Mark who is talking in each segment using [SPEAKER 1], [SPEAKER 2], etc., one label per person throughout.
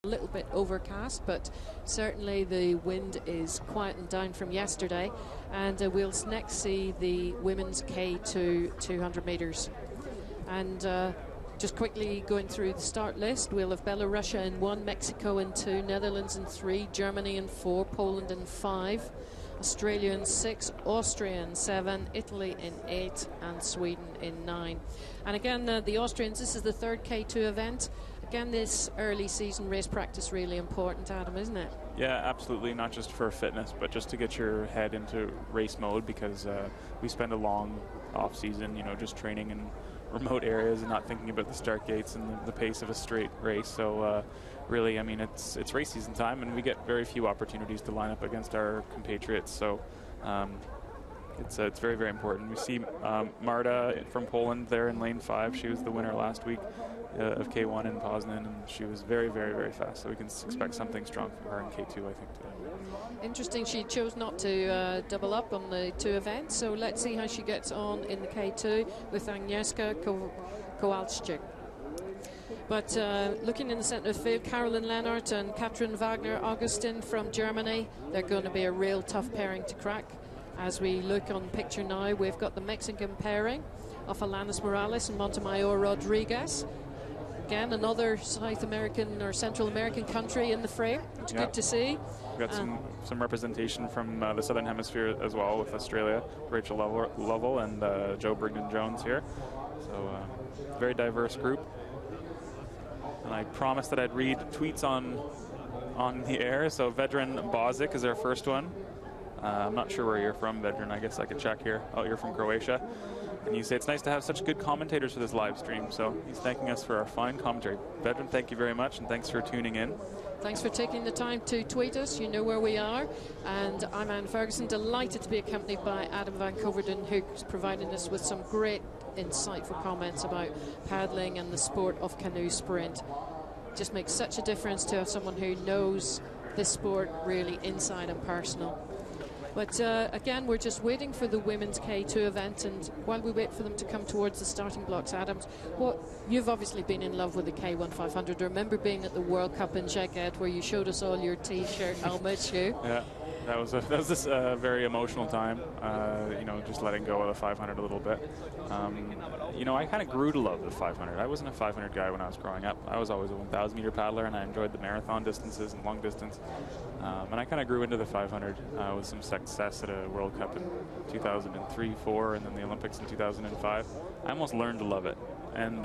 [SPEAKER 1] a little bit overcast, but certainly the wind is quietened down from yesterday. And we'll next see the women's K2 200 metres. And just quickly going through the start list, we'll have Belarus in 1, Mexico in 2, Netherlands in 3, Germany in 4, Poland in 5, Australia in 6, Austria in 7, Italy in 8, and Sweden in 9. And again, the Austrians, this is the third K2 event. Again, this early season race practice really important, Adam, isn't it?
[SPEAKER 2] Yeah, absolutely. Not just for fitness, but just to get your head into race mode, because we spend a long off season, you know, just training in remote areas and not thinking about the start gates and the pace of a straight race. So really, I mean, it's race season time, and we get very few opportunities to line up against our compatriots. So it's very, very important. We see Marta from Poland there in lane 5. She was the winner last week of K1 in Poznan, and she was very, very, very fast. So we can expect something strong from her in K2, I think, today.
[SPEAKER 1] Interesting, she chose not to double up on the 2 events, so let's see how she gets on in the K2 with Agnieszka Kowalczyk. But looking in the centre of the field, Caroline Lennart and Katrin Wagner-Augustin from Germany, they're going to be a real tough pairing to crack. As we look on the picture now, we've got the Mexican pairing of Alanis Morales and Montemayor Rodriguez. Again, another South American or Central American country in the frame. It's good to see.
[SPEAKER 2] We've got some representation from the Southern Hemisphere as well, with Australia, Rachel Lovell and Joe Brigden-Jones here. So very diverse group. And I promised that I'd read tweets on the air. So Vedran Bozic is our first one. I'm not sure where you're from, Vedran. I guess I could check here. Oh, you're from Croatia. And you say it's nice to have such good commentators for this live stream. So he's thanking us for our fine commentary. Vedran, thank you very much, and thanks for tuning in.
[SPEAKER 1] Thanks for taking the time to tweet us. You know where we are. And I'm Anne Ferguson, delighted to be accompanied by Adam Van Coverden, who's providing us with some great, insightful comments about paddling and the sport of canoe sprint. Just makes such a difference to have someone who knows this sport really inside and personal. But again, we're just waiting for the women's K2 event, and while we wait for them to come towards the starting blocks, Adams, you've obviously been in love with the K1 500. I remember being at the World Cup in Szeged where you showed us all your T-shirt, helmet, shoe. Yeah,
[SPEAKER 2] that was this very emotional time. You know, just letting go of the 500 a little bit. You know, I kind of grew to love the 500. I wasn't a 500 guy when I was growing up. I was always a 1,000-meter paddler, and I enjoyed the marathon distances and long distance. And I kind of grew into the 500 with some success at a World Cup in 2003, 4, and then the Olympics in 2005. I almost learned to love it. And,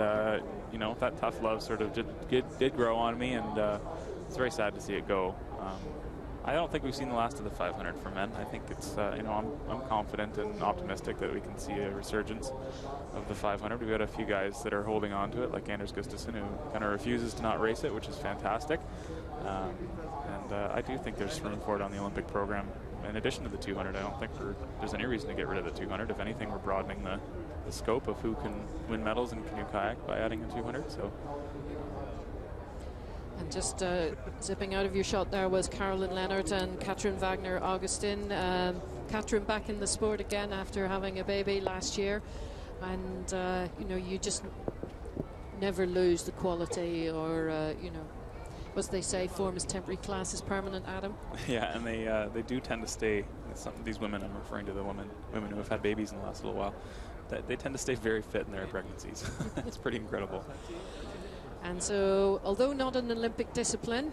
[SPEAKER 2] you know, that tough love sort of did grow on me, and it's very sad to see it go. I don't think we've seen the last of the 500 for men. I think it's, you know, I'm confident and optimistic that we can see a resurgence of the 500. We've got a few guys that are holding on to it, like Anders Gustafsson, who kind of refuses to not race it, which is fantastic. And I do think there's room for it on the Olympic program. In addition to the 200, I don't think there's any reason to get rid of the 200. If anything, we're broadening the scope of who can win medals in canoe kayak by adding a 200. So.
[SPEAKER 1] And just zipping out of your shot there was Caroline Lennart and Katrin Wagner-Augustin. Katrin back in the sport again after having a baby last year. And, you know, you just never lose the quality, or, you know, as they say, form is temporary, class is permanent, Adam. Yeah,
[SPEAKER 2] and they do tend to stay, these women, I'm referring to the women who have had babies in the last little while, they tend to stay very fit in their pregnancies. It's pretty incredible.
[SPEAKER 1] And so, although not an Olympic discipline,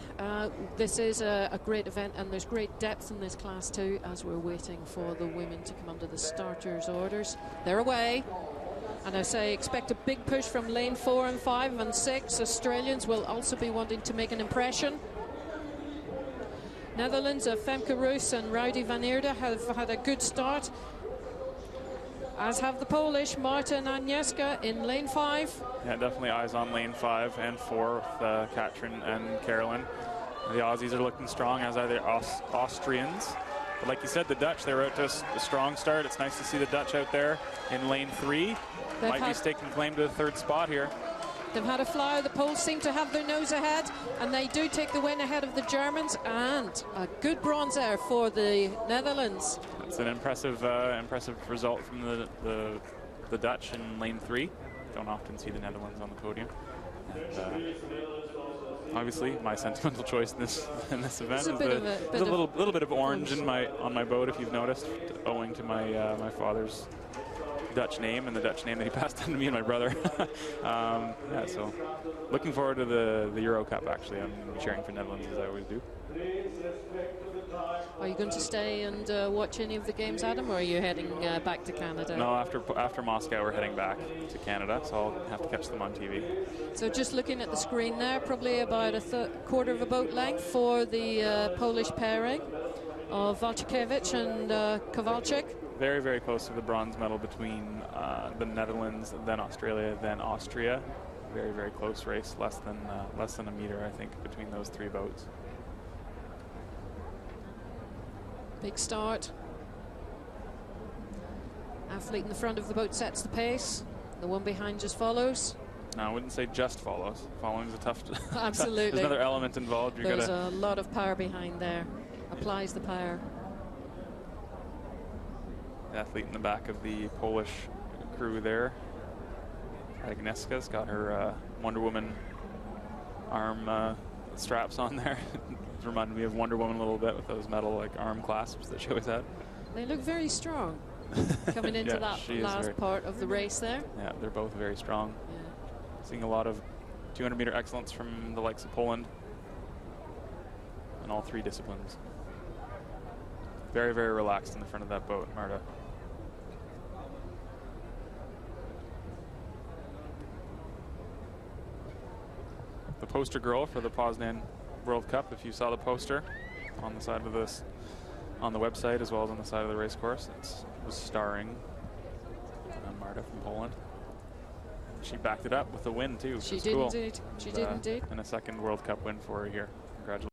[SPEAKER 1] this is a great event, and there's great depth in this class too, as we're waiting for the women to come under the starters' orders. They're away. And I say expect a big push from lane 4 and 5 and 6. Australians will also be wanting to make an impression. Netherlands, Femke Roos and Rowdy van Eerde have had a good start, as have the Polish, Marta and Agnieszka in lane 5.
[SPEAKER 2] Yeah, definitely eyes on lane 5 and 4 with Katrin and Caroline. The Aussies are looking strong, as are the Austrians. But like you said, the Dutch, they were out to a strong start. It's nice to see the Dutch out there in lane 3. Might be staking claim to the 3rd spot here.
[SPEAKER 1] They've had a flyer. The Poles seem to have their nose ahead, and they do take the win ahead of the Germans, and a good bronze there for the Netherlands.
[SPEAKER 2] It's an impressive result from the Dutch in lane 3. Don't often see the Netherlands on the podium. And, obviously, my sentimental choice in this event.
[SPEAKER 1] There's
[SPEAKER 2] a little bit of orange in on my boat, if you've noticed, owing to my my father's Dutch name and the Dutch name that he passed on to me and my brother. Yeah, so looking forward to the Euro Cup. Actually, I'm cheering for Netherlands as I always do.
[SPEAKER 1] Are you going to stay and watch any of the games, Adam, or are you heading back to Canada?
[SPEAKER 2] No, after Moscow, we're heading back to Canada, so I'll have to catch them on TV.
[SPEAKER 1] So just looking at the screen there, probably about a quarter of a boat length for the Polish pairing of Walczykiewicz and Kowalczyk.
[SPEAKER 2] Very, very close to the bronze medal between the Netherlands, then Australia, then Austria. Very, very close race, less than a meter, I think, between those three boats.
[SPEAKER 1] Big start. Athlete in the front of the boat sets the pace. The one behind just follows.
[SPEAKER 2] No, I wouldn't say just follows. Following is a tough.
[SPEAKER 1] Absolutely.
[SPEAKER 2] There's another element involved.
[SPEAKER 1] There's a lot of power behind there. Applies the power.
[SPEAKER 2] The athlete in the back of the Polish crew there. Agnieszka's got her Wonder Woman arm straps on there. It reminded me of Wonder Woman a little bit with those metal like arm clasps that she always had.
[SPEAKER 1] They look very strong coming into that last part of the race there.
[SPEAKER 2] Yeah, they're both very strong.
[SPEAKER 1] Yeah.
[SPEAKER 2] Seeing a lot of 200-meter excellence from the likes of Poland in all three disciplines. Very, very relaxed in the front of that boat, Marta. The poster girl for the Poznan World Cup, if you saw the poster on the side of this, on the website as well as on the side of the race course, it was starring Marta from Poland. She backed it up with a win too.
[SPEAKER 1] She did indeed. She did indeed.
[SPEAKER 2] And a second World Cup win for her here. Congratulations.